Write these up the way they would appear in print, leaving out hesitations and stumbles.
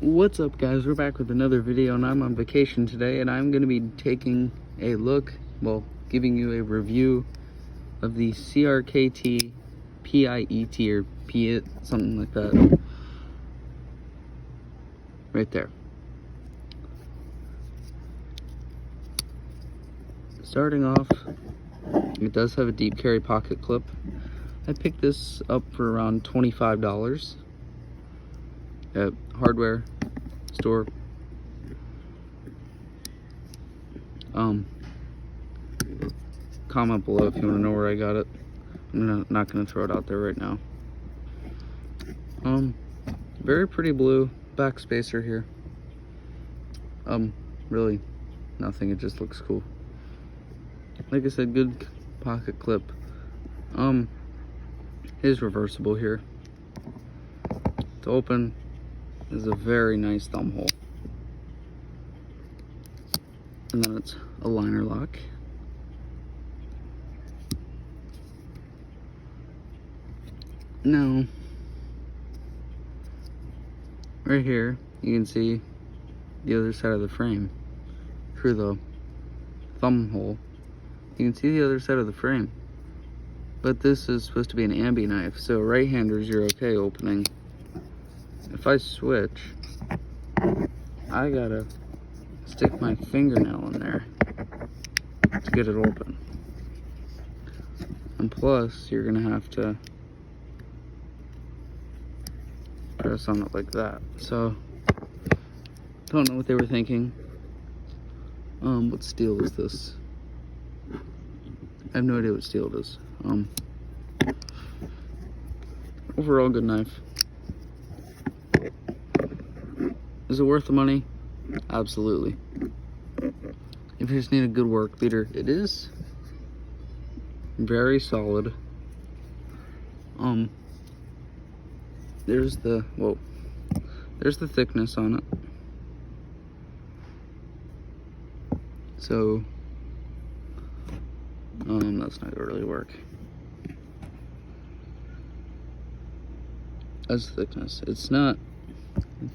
What's up, guys? We're back with another video, and I'm on vacation today, and I'm going to be taking a look, well, giving you a review of the CRKT PIET or PIET, something like that, right there. Starting off, it does have a deep carry pocket clip. I picked this up for around $25 at hardware store. Comment below if you want to know where I got it. I'm not going to throw it out there right now. Very pretty blue back spacer here. Really nothing, it just looks cool. Like I said, good pocket clip. Is reversible here. To open is a very nice thumb hole. And then it's a liner lock. Now, right here, you can see the other side of the frame through the thumb hole. You can see the other side of the frame. But this is supposed to be an ambi knife, so right-handers you're okay opening. If I switch, I gotta stick my fingernail in there to get it open. And plus, you're gonna have to press on it like that. So, don't know what they were thinking. What steel is this? I have no idea what steel it is. Overall, good knife. Is it worth the money? Absolutely. If you just need a good work beater, it is very solid. There's the thickness on it. So, that's not gonna really work. That's thickness. It's not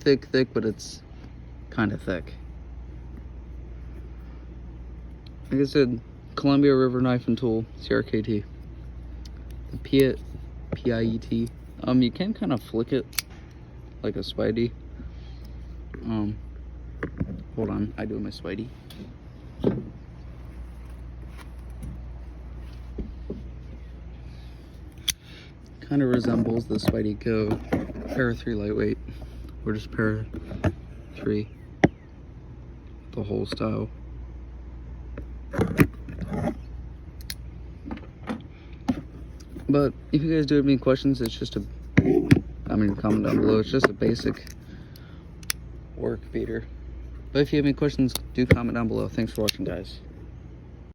thick, but it's kind of thick. Like I said, Columbia River Knife and Tool, CRKT. The PIET, P-I-E-T. You can kind of flick it like a Spidey. Hold on, I do my Spidey. Kind of resembles the Spidey Go Para 3 lightweight, or just Para 3, the whole style. But if you guys do have any questions, it's just comment down below. It's just a basic work beater. But if you have any questions, do comment down below. Thanks for watching, guys.